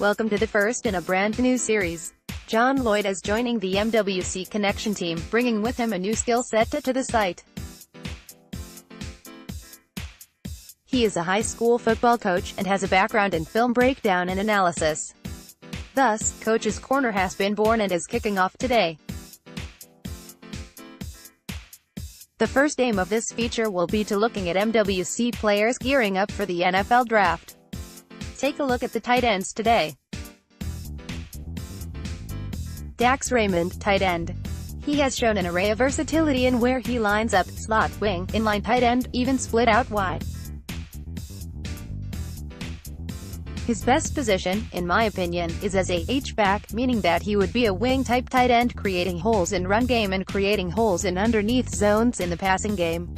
Welcome to the first in a brand new series. John Lloyd is joining the MWCConnection team, bringing with him a new skill set to the site. He is a high school football coach, and has a background in film breakdown and analysis. Thus, Coach's Corner has been born and is kicking off today. The first aim of this feature will be to looking at MWC players gearing up for the NFL draft. Take a look at the tight ends today. Dax Raymond, tight end. He has shown an array of versatility in where he lines up: slot, wing, inline tight end, even split out wide. His best position, in my opinion, is as a H-back, meaning that he would be a wing-type tight end, creating holes in run game and creating holes in underneath zones in the passing game.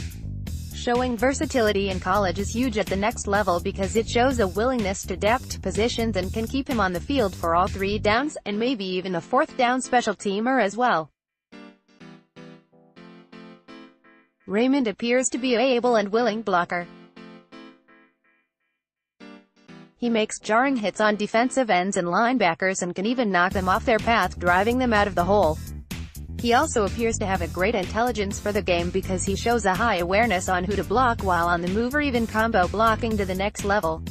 Showing versatility in college is huge at the next level because it shows a willingness to adapt to positions and can keep him on the field for all 3 downs, and maybe even a 4th down special teamer as well. Raymond appears to be an able and willing blocker. He makes jarring hits on defensive ends and linebackers and can even knock them off their path, driving them out of the hole. He also appears to have a great intelligence for the game because he shows a high awareness on who to block while on the move, or even combo blocking to the next level.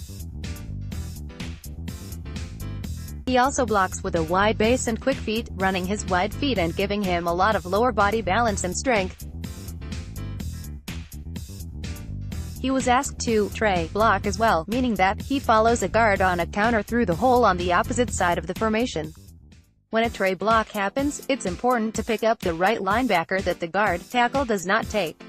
He also blocks with a wide base and quick feet, running his wide feet and giving him a lot of lower body balance and strength. He was asked to tray block as well, meaning that he follows a guard on a counter through the hole on the opposite side of the formation. When a tray block happens, it's important to pick up the right linebacker that the guard tackle does not take.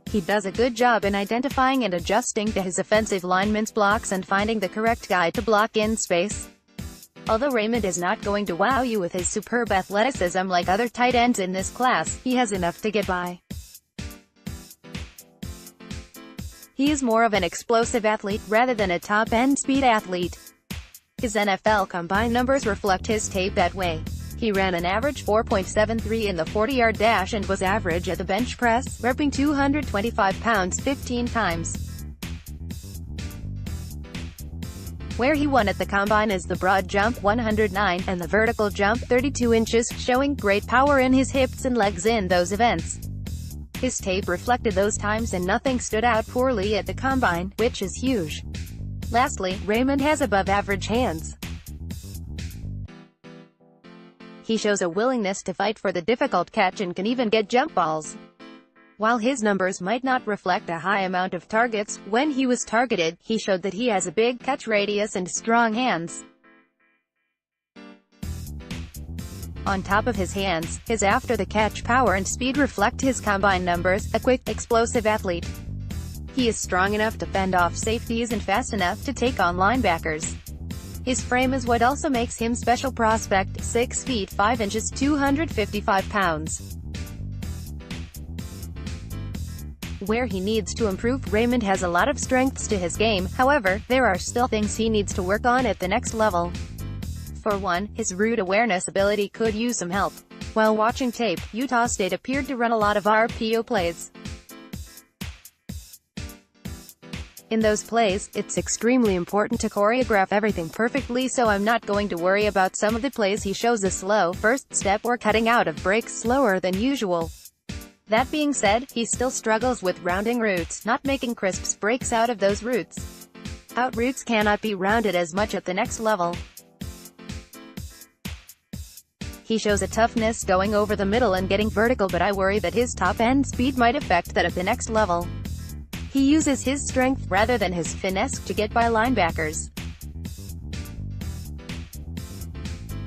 He does a good job in identifying and adjusting to his offensive lineman's blocks and finding the correct guy to block in space. Although Raymond is not going to wow you with his superb athleticism like other tight ends in this class, he has enough to get by. He is more of an explosive athlete, rather than a top-end speed athlete. His NFL combine numbers reflect his tape that way. He ran an average 4.73 in the 40-yard dash and was average at the bench press, repping 225 pounds 15 times. Where he won at the combine is the broad jump 109, and the vertical jump 32 inches, showing great power in his hips and legs in those events. His tape reflected those times and nothing stood out poorly at the combine, which is huge. Lastly, Raymond has above-average hands. He shows a willingness to fight for the difficult catch and can even get jump balls. While his numbers might not reflect a high amount of targets, when he was targeted, he showed that he has a big catch radius and strong hands. On top of his hands, his after-the-catch power and speed reflect his combine numbers: a quick, explosive athlete. He is strong enough to fend off safeties and fast enough to take on linebackers. His frame is what also makes him special prospect: 6 feet 5 inches, 255 pounds. Where he needs to improve, Raymond has a lot of strengths to his game. However, there are still things he needs to work on at the next level. For one, his route awareness ability could use some help. While watching tape, Utah State appeared to run a lot of RPO plays. In those plays, it's extremely important to choreograph everything perfectly, so I'm not going to worry about some of the plays he shows a slow first step or cutting out of breaks slower than usual. That being said, he still struggles with rounding routes, not making crisp breaks out of those routes. Out routes cannot be rounded as much at the next level. He shows a toughness going over the middle and getting vertical, but I worry that his top-end speed might affect that at the next level. He uses his strength, rather than his finesse, to get by linebackers.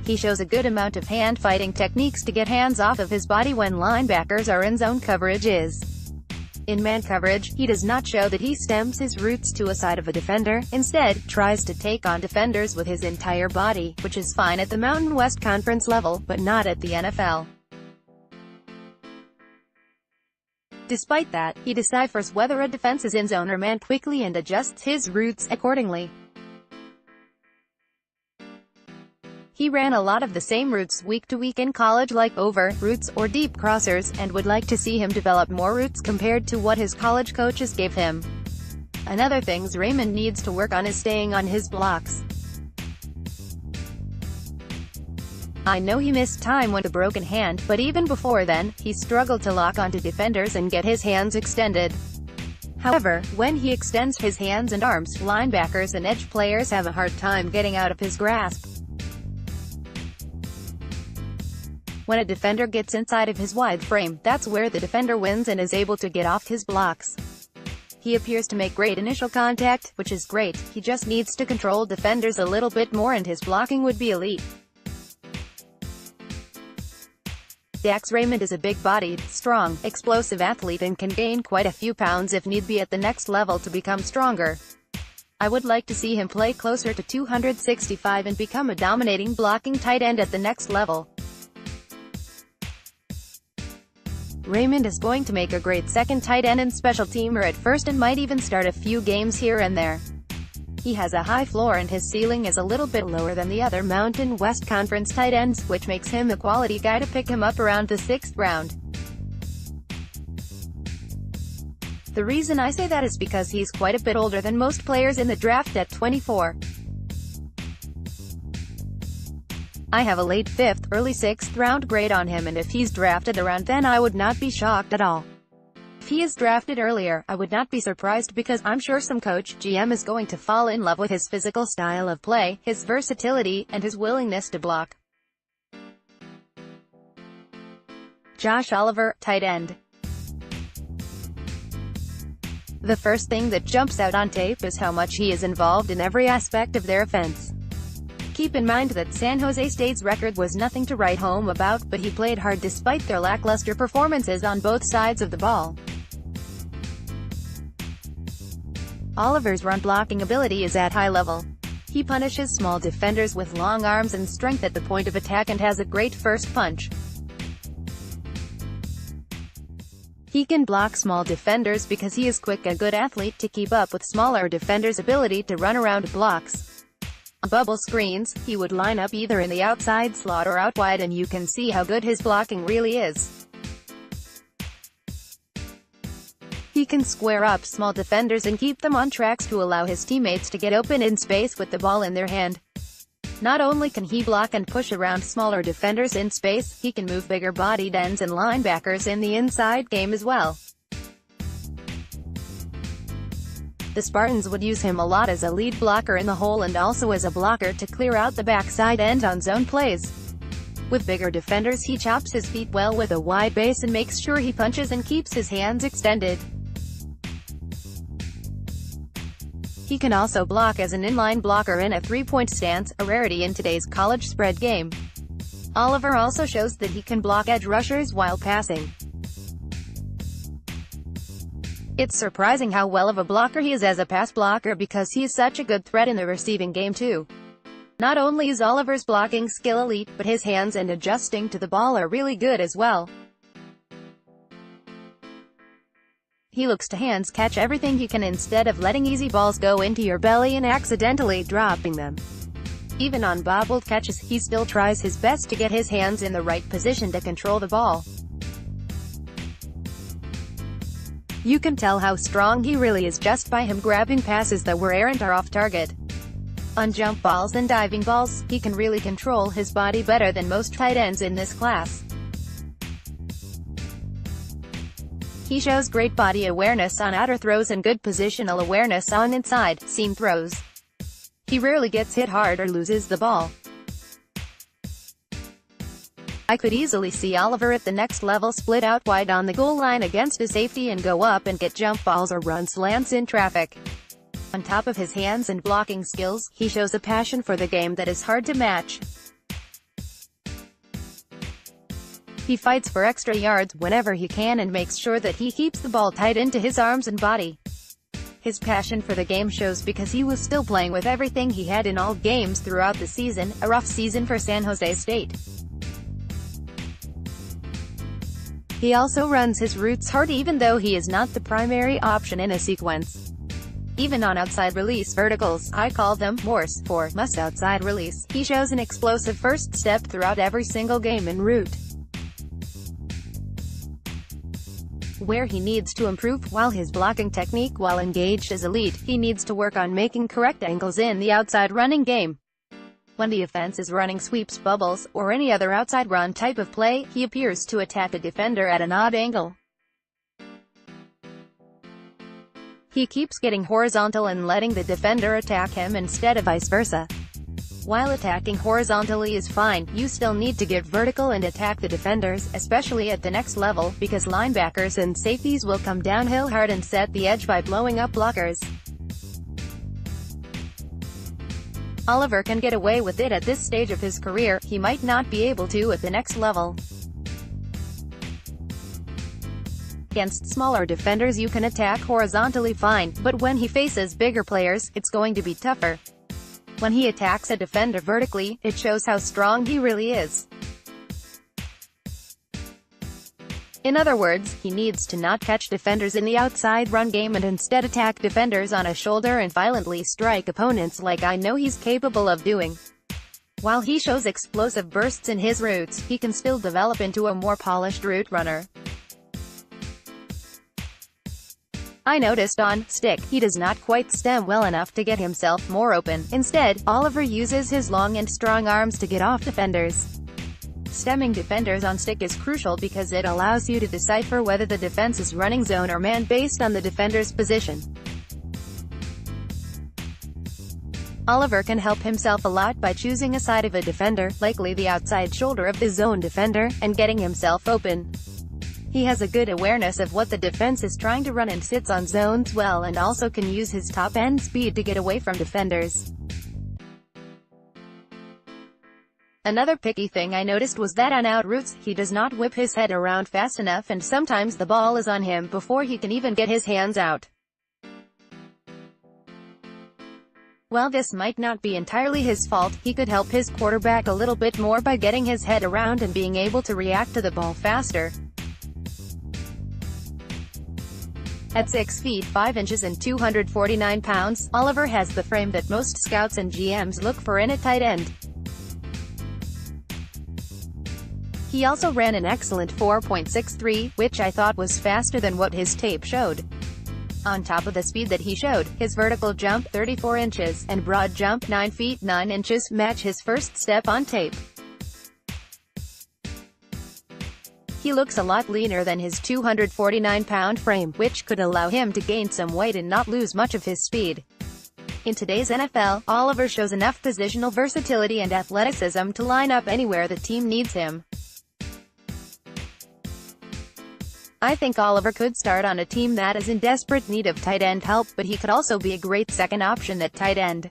He shows a good amount of hand-fighting techniques to get hands off of his body when linebackers are in zone coverage. In man coverage, he does not show that he stems his roots to a side of a defender, instead, tries to take on defenders with his entire body, which is fine at the Mountain West Conference level, but not at the NFL. Despite that, he deciphers whether a defense is in zone or man quickly and adjusts his routes accordingly. He ran a lot of the same routes week to week in college, like over routes or deep crossers, and would like to see him develop more routes compared to what his college coaches gave him. Another things Raymond needs to work on is staying on his blocks. I know he missed time with a broken hand, but even before then, he struggled to lock onto defenders and get his hands extended. However, when he extends his hands and arms, linebackers and edge players have a hard time getting out of his grasp. When a defender gets inside of his wide frame, that's where the defender wins and is able to get off his blocks. He appears to make great initial contact, which is great. He just needs to control defenders a little bit more and his blocking would be elite. Dax Raymond is a big-bodied, strong, explosive athlete and can gain quite a few pounds if need be at the next level to become stronger. I would like to see him play closer to 265 and become a dominating blocking tight end at the next level. Raymond is going to make a great second tight end and special teamer at first and might even start a few games here and there. He has a high floor and his ceiling is a little bit lower than the other Mountain West Conference tight ends, which makes him a quality guy to pick him up around the 6th round. The reason I say that is because he's quite a bit older than most players in the draft at 24. I have a late 5th, early 6th round grade on him, and if he's drafted around then I would not be shocked at all. If he is drafted earlier, I would not be surprised because I'm sure some coach, GM is going to fall in love with his physical style of play, his versatility, and his willingness to block. Josh Oliver, tight end. The first thing that jumps out on tape is how much he is involved in every aspect of their offense. Keep in mind that San Jose State's record was nothing to write home about, but he played hard despite their lackluster performances on both sides of the ball. Oliver's run-blocking ability is at high level. He punishes small defenders with long arms and strength at the point of attack and has a great first punch. He can block small defenders because he is quick, a good athlete to keep up with smaller defenders' ability to run around blocks. On bubble screens, he would line up either in the outside slot or out wide, and you can see how good his blocking really is. He can square up small defenders and keep them on tracks to allow his teammates to get open in space with the ball in their hand. Not only can he block and push around smaller defenders in space, he can move bigger-bodied ends and linebackers in the inside game as well. The Spartans would use him a lot as a lead blocker in the hole and also as a blocker to clear out the backside end on zone plays. With bigger defenders, he chops his feet well with a wide base and makes sure he punches and keeps his hands extended. He can also block as an inline blocker in a three-point stance, a rarity in today's college spread game. Oliver also shows that he can block edge rushers while passing. It's surprising how well of a blocker he is as a pass blocker because he is such a good threat in the receiving game too. Not only is Oliver's blocking skill elite, but his hands and adjusting to the ball are really good as well. He looks to hands catch everything he can instead of letting easy balls go into your belly and accidentally dropping them. Even on bobbled catches, he still tries his best to get his hands in the right position to control the ball. You can tell how strong he really is just by him grabbing passes that were errant or off target. On jump balls and diving balls, he can really control his body better than most tight ends in this class. He shows great body awareness on outer throws and good positional awareness on inside, seam throws. He rarely gets hit hard or loses the ball. I could easily see Oliver at the next level split out wide on the goal line against a safety and go up and get jump balls or run slants in traffic. On top of his hands and blocking skills, he shows a passion for the game that is hard to match. He fights for extra yards whenever he can and makes sure that he keeps the ball tight into his arms and body. His passion for the game shows because he was still playing with everything he had in all games throughout the season, a rough season for San Jose State. He also runs his routes hard even though he is not the primary option in a sequence. Even on outside release verticals, I call them MORS, for must outside release, he shows an explosive first step throughout every single game en route. Where he needs to improve, while his blocking technique while engaged is elite, he needs to work on making correct angles in the outside running game. When the offense is running sweeps, bubbles, or any other outside run type of play, he appears to attack a defender at an odd angle. He keeps getting horizontal and letting the defender attack him instead of vice versa. While attacking horizontally is fine, you still need to get vertical and attack the defenders, especially at the next level, because linebackers and safeties will come downhill hard and set the edge by blowing up blockers. Oliver can get away with it at this stage of his career, he might not be able to at the next level. Against smaller defenders you can attack horizontally fine, but when he faces bigger players, it's going to be tougher. When he attacks a defender vertically, it shows how strong he really is. In other words, he needs to not catch defenders in the outside run game and instead attack defenders on a shoulder and violently strike opponents like I know he's capable of doing. While he shows explosive bursts in his routes, he can still develop into a more polished route runner. I noticed on stick, he does not quite stem well enough to get himself more open. Instead, Oliver uses his long and strong arms to get off defenders. Stemming defenders on stick is crucial because it allows you to decipher whether the defense is running zone or man based on the defender's position. Oliver can help himself a lot by choosing a side of a defender, likely the outside shoulder of the zone defender, and getting himself open. He has a good awareness of what the defense is trying to run and sits on zones well, and also can use his top-end speed to get away from defenders. Another picky thing I noticed was that on out routes, he does not whip his head around fast enough and sometimes the ball is on him before he can even get his hands out. While this might not be entirely his fault, he could help his quarterback a little bit more by getting his head around and being able to react to the ball faster. At 6 feet 5 inches and 249 pounds, Oliver has the frame that most scouts and GMs look for in a tight end. He also ran an excellent 4.63, which I thought was faster than what his tape showed. On top of the speed that he showed, his vertical jump 34 inches and broad jump 9 feet 9 inches match his first step on tape. He looks a lot leaner than his 249-pound frame, which could allow him to gain some weight and not lose much of his speed. In today's NFL, Oliver shows enough positional versatility and athleticism to line up anywhere the team needs him. I think Oliver could start on a team that is in desperate need of tight end help, but he could also be a great second option at tight end.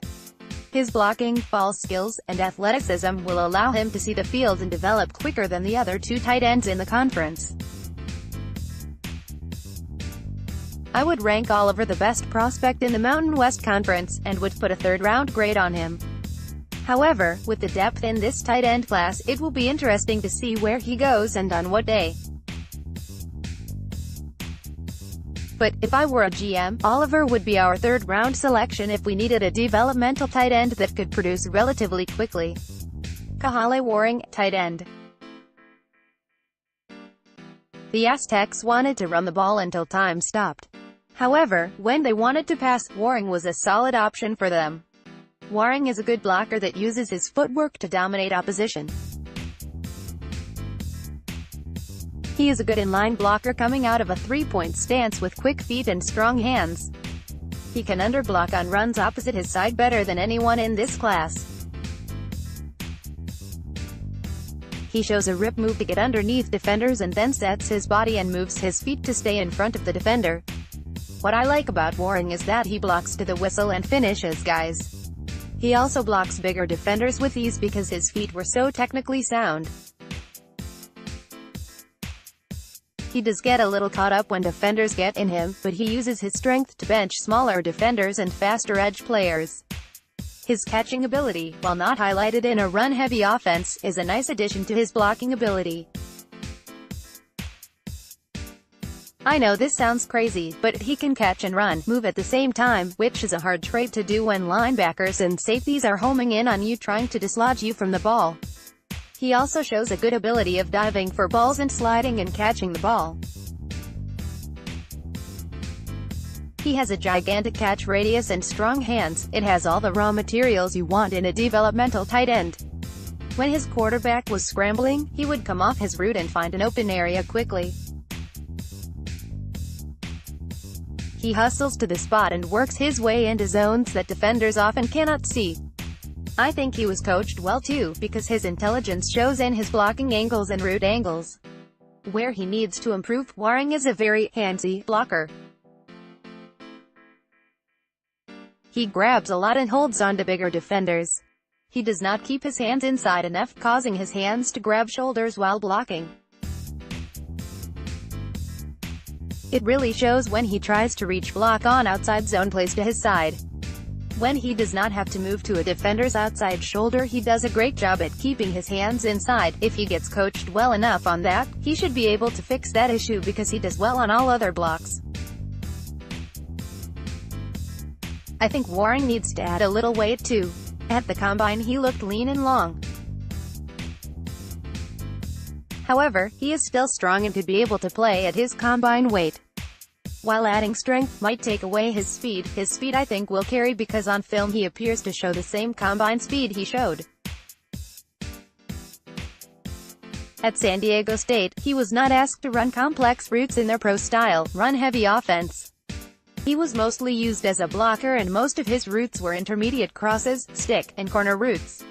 His blocking, ball skills, and athleticism will allow him to see the field and develop quicker than the other two tight ends in the conference. I would rank Oliver the best prospect in the Mountain West Conference, and would put a third-round grade on him. However, with the depth in this tight end class, it will be interesting to see where he goes and on what day. But, if I were a GM, Oliver would be our third-round selection if we needed a developmental tight end that could produce relatively quickly. Kahale Warring, tight end. The Aztecs wanted to run the ball until time stopped. However, when they wanted to pass, Warring was a solid option for them. Warring is a good blocker that uses his footwork to dominate opposition. He is a good inline blocker coming out of a three-point stance with quick feet and strong hands. He can underblock on runs opposite his side better than anyone in this class. He shows a rip move to get underneath defenders and then sets his body and moves his feet to stay in front of the defender. What I like about Warring is that he blocks to the whistle and finishes guys. He also blocks bigger defenders with ease because his feet were so technically sound. He does get a little caught up when defenders get in him, but he uses his strength to bench smaller defenders and faster edge players. His catching ability, while not highlighted in a run-heavy offense, is a nice addition to his blocking ability. I know this sounds crazy, but he can catch and run, move at the same time, which is a hard trait to do when linebackers and safeties are homing in on you trying to dislodge you from the ball. He also shows a good ability of diving for balls and sliding and catching the ball. He has a gigantic catch radius and strong hands. It has all the raw materials you want in a developmental tight end. When his quarterback was scrambling, he would come off his route and find an open area quickly. He hustles to the spot and works his way into zones that defenders often cannot see. I think he was coached well too, because his intelligence shows in his blocking angles and route angles. Where he needs to improve, Waring is a very handsy blocker. He grabs a lot and holds on to bigger defenders. He does not keep his hands inside enough, causing his hands to grab shoulders while blocking. It really shows when he tries to reach block on outside zone plays to his side. When he does not have to move to a defender's outside shoulder, he does a great job at keeping his hands inside. If he gets coached well enough on that, he should be able to fix that issue because he does well on all other blocks. I think Waring needs to add a little weight too. At the combine he looked lean and long. However, he is still strong and could be able to play at his combine weight. While adding strength might take away his speed I think will carry because on film he appears to show the same combine speed he showed at San Diego State. He was not asked to run complex routes in their pro-style, run-heavy offense. He was mostly used as a blocker and most of his routes were intermediate crosses, stick, and corner routes.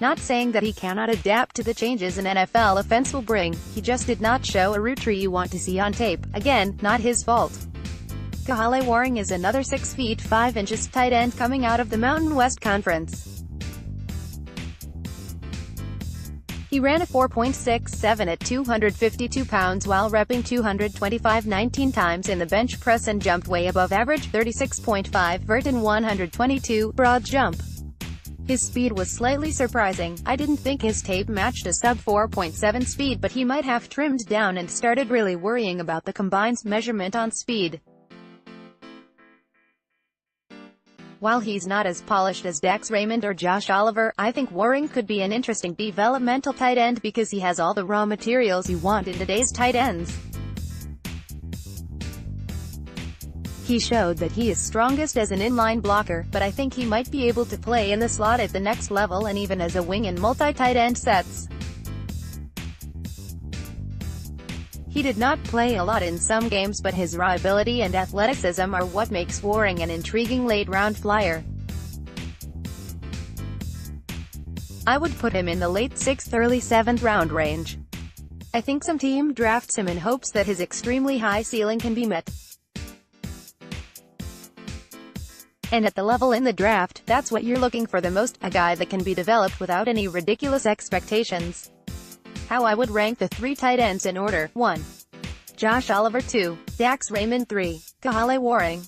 Not saying that he cannot adapt to the changes an NFL offense will bring, he just did not show a route tree you want to see on tape. Again, not his fault. Kahale Waring is another 6 feet 5 inches tight end coming out of the Mountain West Conference. He ran a 4.67 at 252 pounds while repping 225 19 times in the bench press and jumped way above average, 36.5 vert and 122 broad jump. His speed was slightly surprising. I didn't think his tape matched a sub 4.7 speed, but he might have trimmed down and started really worrying about the combine's measurement on speed. While he's not as polished as Dax Raymond or Josh Oliver, I think Waring could be an interesting developmental tight end because he has all the raw materials you want in today's tight ends. He showed that he is strongest as an inline blocker, but I think he might be able to play in the slot at the next level and even as a wing in multi-tight end sets. He did not play a lot in some games, but his raw ability and athleticism are what makes Waring an intriguing late-round flyer. I would put him in the late 6th, early 7th round range. I think some team drafts him in hopes that his extremely high ceiling can be met. And at the level in the draft, that's what you're looking for the most, a guy that can be developed without any ridiculous expectations. How I would rank the 3 tight ends in order: 1. Josh Oliver, 2. Dax Raymond, 3. Kahale Waring.